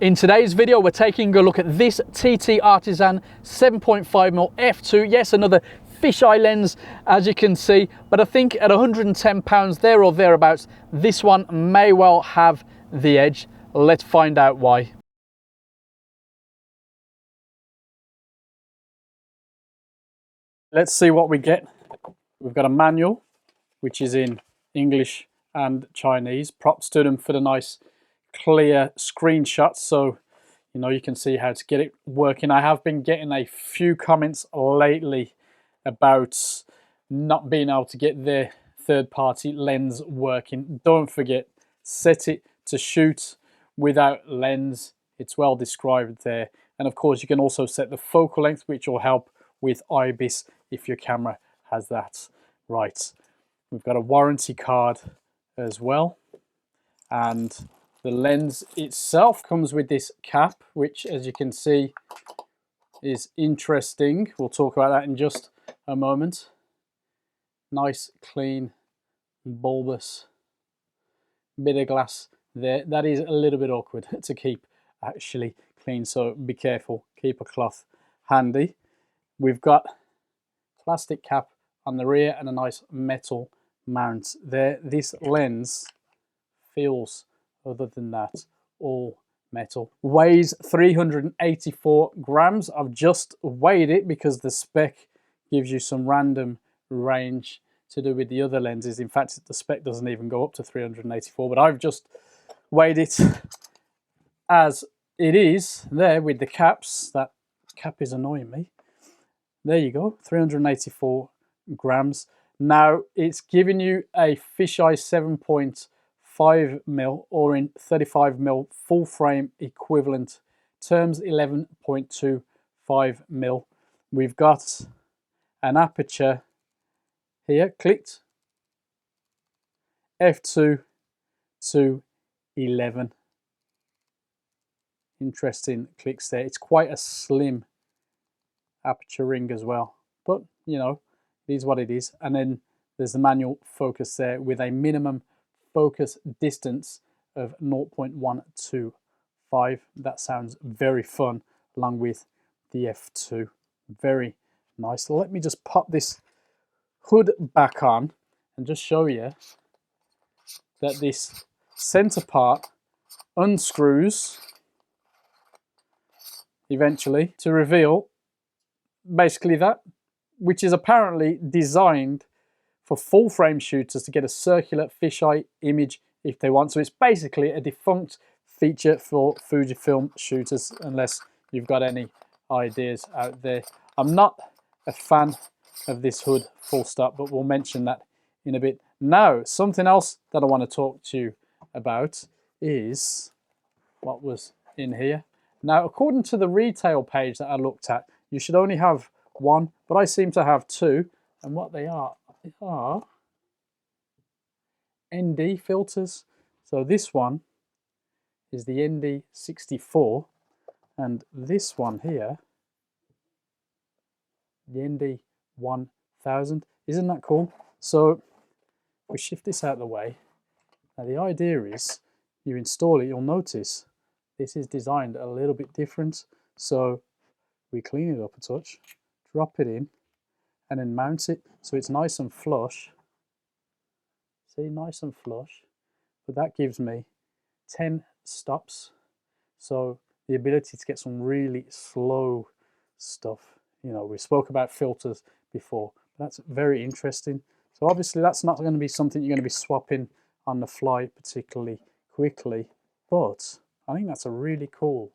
In today's video, we're taking a look at this TTartisan 7.5mm f2. Yes, another fisheye lens, as you can see, but I think at £110 there or thereabouts, this one may well have the edge. Let's find out why. Let's see what we get. We've got a manual, which is in English and Chinese. Props to them for the nice clear screenshots, so you can see how to get it working. I have been getting a few comments lately about not being able to get their third-party lens working. Don't forget, set it to shoot without lens. It's well described there. And of course, you can also set the focal length, which will help with IBIS if your camera has that right. We've got a warranty card as well, and the lens itself comes with this cap, which, as you can see, is interesting. We'll talk about that in just a moment. Nice, clean, bulbous bit of glass there. That is a little bit awkward to keep actually clean, so be careful. Keep a cloth handy. We've got plastic cap on the rear and a nice metal mount there. This lens feels, other than that, all metal. Weighs 384 grams. I've just weighed it because the spec gives you some random range to do with the other lenses. In fact, the spec doesn't even go up to 384, but I've just weighed it as it is there with the caps. That cap is annoying me. There you go, 384 grams. Now, it's giving you a fisheye 7.5mm or in 35mm full frame equivalent terms, 11.25mm. We've got an aperture here, clicked, f2 to 11. Interesting clicks there. It's quite a slim aperture ring as well, but it is what it is. And then there's the manual focus there with a minimum focus distance of 0.125. That sounds very fun, along with the f2. Very nice. So let me just pop this hood back on and just show you that this center part unscrews eventually to reveal basically that, which is apparently designed for full frame shooters to get a circular fisheye image if they want. So it's basically a defunct feature for Fujifilm shooters, unless you've got any ideas out there. I'm not a fan of this hood, full stop, but we'll mention that in a bit. Now, something else that I want to talk to you about is what was in here. Now, according to the retail page that I looked at, you should only have one, but I seem to have two. And what they are ND filters. So this one is the ND64, and this one here, the ND1000. Isn't that cool? So we shift this out of the way. Now the idea is you install it, you'll notice this is designed a little bit different. So we clean it up a touch, drop it in, and then mount it so it's nice and flush. See, nice and flush. But that gives me 10 stops. So the ability to get some really slow stuff. We spoke about filters before. That's very interesting. So obviously that's not going to be something you're going to be swapping on the fly particularly quickly. But I think that's a really cool,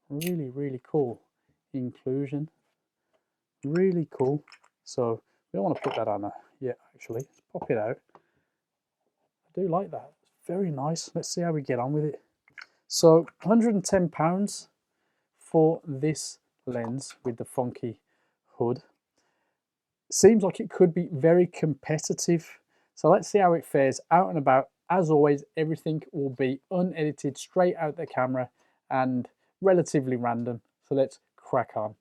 really cool inclusion. Really cool. So we don't want to put that on yet, actually. Let's pop it out. I do like that. It's very nice. Let's see how we get on with it. So £110 for this lens with the funky hood. Seems like it could be very competitive. So let's see how it fares out and about. As always, everything will be unedited, straight out the camera and relatively random. So let's crack on.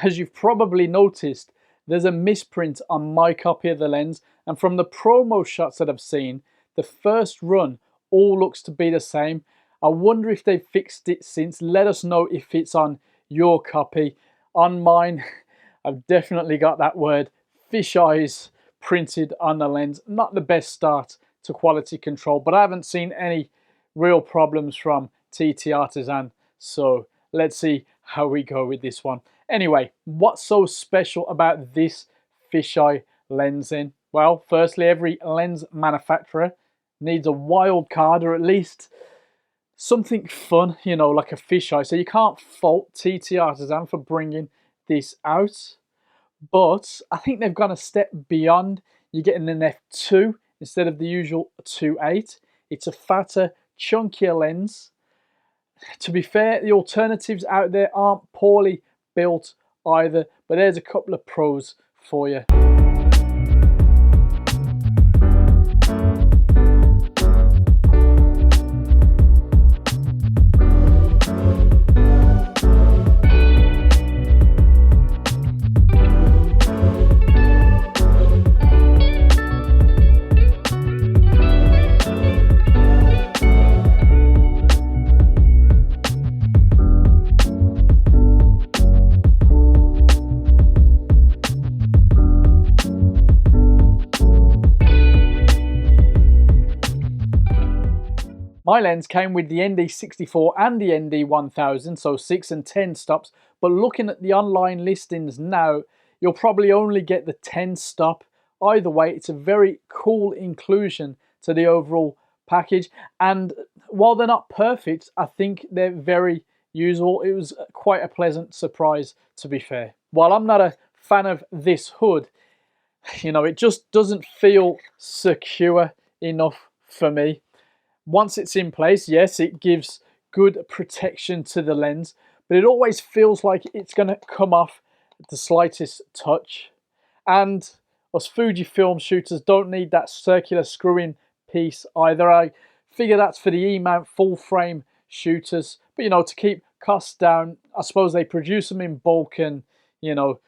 As you've probably noticed, there's a misprint on my copy of the lens, and from the promo shots that I've seen, the first run all looks to be the same. I wonder if they've fixed it since. Let us know if it's on your copy. On mine, I've definitely got that word fish eyes printed on the lens. Not the best start to quality control, but I haven't seen any real problems from TTartisan, so let's see how we go with this one. Anyway, what's so special about this fisheye lensing? Well, firstly, every lens manufacturer needs a wild card, or at least something fun, you know, like a fisheye. So you can't fault TTartisan for bringing this out. But I think they've gone a step beyond. You're getting an f2 instead of the usual 2.8. It's a fatter, chunkier lens. To be fair, the alternatives out there aren't poorly built either, but there's a couple of pros for you. My lens came with the ND64 and the ND1000, so 6 and 10 stops, but looking at the online listings now, you'll probably only get the 10 stop. Either way, it's a very cool inclusion to the overall package, and while they're not perfect, I think they're very usable. It was quite a pleasant surprise, to be fair. While I'm not a fan of this hood, you know, it just doesn't feel secure enough for me. Once it's in place, yes, it gives good protection to the lens, but it always feels like it's going to come off at the slightest touch. And us Fujifilm shooters don't need that circular screw-in piece either. I figure that's for the E Mount full frame shooters, but you know, to keep costs down, I suppose they produce them in bulk and, you know,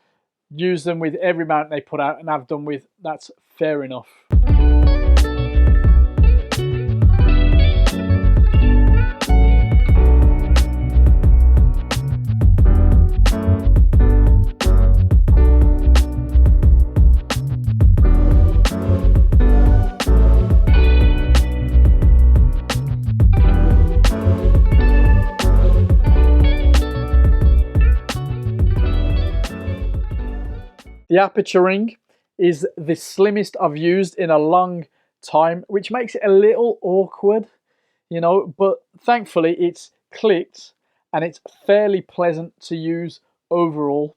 use them with every mount they put out and have done with. That's fair enough. The Aperture Ring is the slimmest I've used in a long time, which makes it a little awkward, you know, but thankfully it's clicked and it's fairly pleasant to use overall.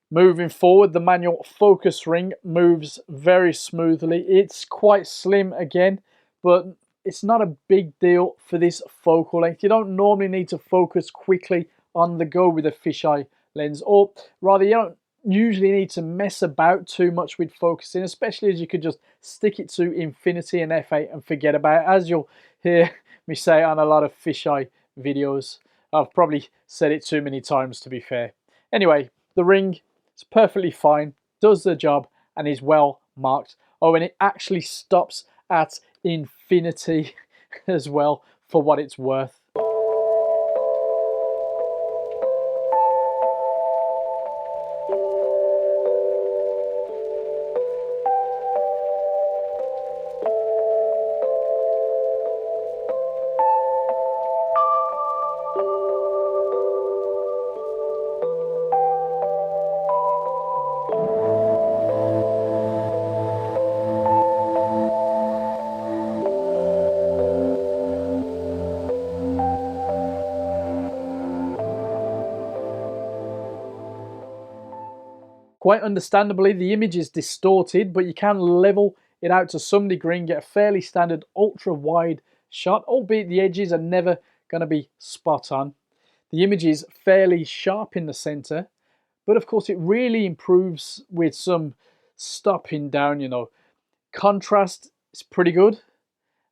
Moving forward, the manual focus ring moves very smoothly. It's quite slim again, but it's not a big deal for this focal length. You don't normally need to focus quickly on the go with a fisheye lens, or rather you don't usually need to mess about too much with focusing, especially as you could just stick it to infinity and f8 and forget about it, as you'll hear me say on a lot of fisheye videos. I've probably said it too many times, to be fair. Anyway, the ring is perfectly fine, does the job, and is well marked. Oh, and it actually stops at infinity as well, for what it's worth. Quite understandably, the image is distorted, but you can level it out to some degree and get a fairly standard ultra-wide shot, albeit the edges are never going to be spot on. The image is fairly sharp in the center, but of course it really improves with some stopping down, you know. Contrast is pretty good,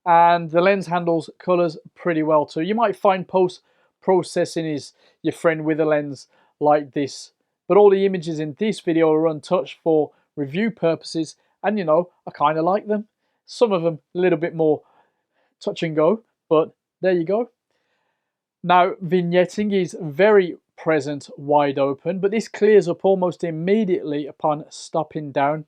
and the lens handles colors pretty well too. You might find post-processing is your friend with a lens like this but all the images in this video are untouched for review purposes, and you know, I kind of like them. Some of them a little bit more touch and go, but there you go. Now, vignetting is very present wide open, but this clears up almost immediately upon stopping down.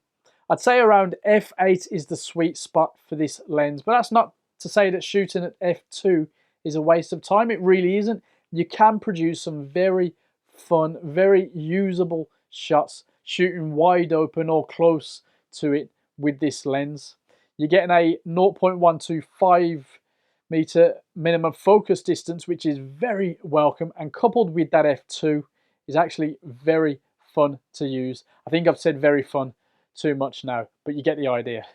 I'd say around f8 is the sweet spot for this lens, but that's not to say that shooting at f2 is a waste of time. It really isn't. You can produce some very fun, very usable shots shooting wide open or close to it with this lens. You're getting a 0.125 meter minimum focus distance, which is very welcome, and coupled with that f2 is actually very fun to use. I think I've said very fun too much now, but you get the idea.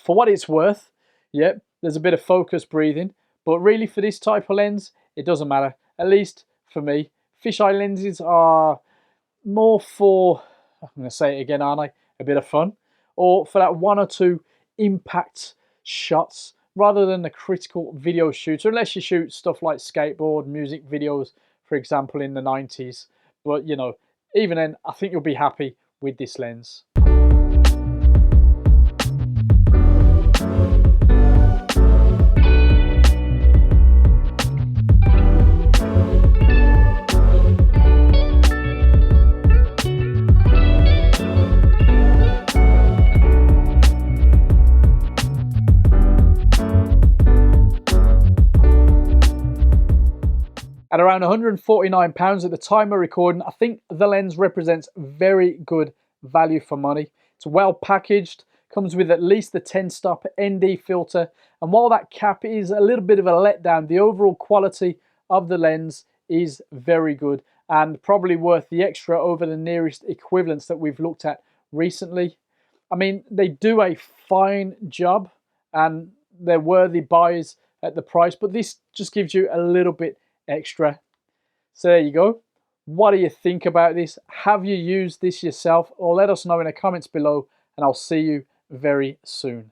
For what it's worth, yep, there's a bit of focus breathing, but really for this type of lens, it doesn't matter, at least for me. Fisheye lenses are more for, I'm going to say it again, aren't I, a bit of fun, or for that one or two impact shots, rather than the critical video shooter, unless you shoot stuff like skateboard, music videos, for example, in the 90s. But, you know, even then, I think you'll be happy with this lens. At around £149 at the time of recording, I think the lens represents very good value for money. It's well packaged, comes with at least the 10-stop ND filter, and while that cap is a little bit of a letdown, the overall quality of the lens is very good and probably worth the extra over the nearest equivalents that we've looked at recently. I mean, they do a fine job and they're worthy buys at the price, but this just gives you a little bit extra. So there you go. What do you think about this? Have you used this yourself? Or let us know in the comments below, and I'll see you very soon.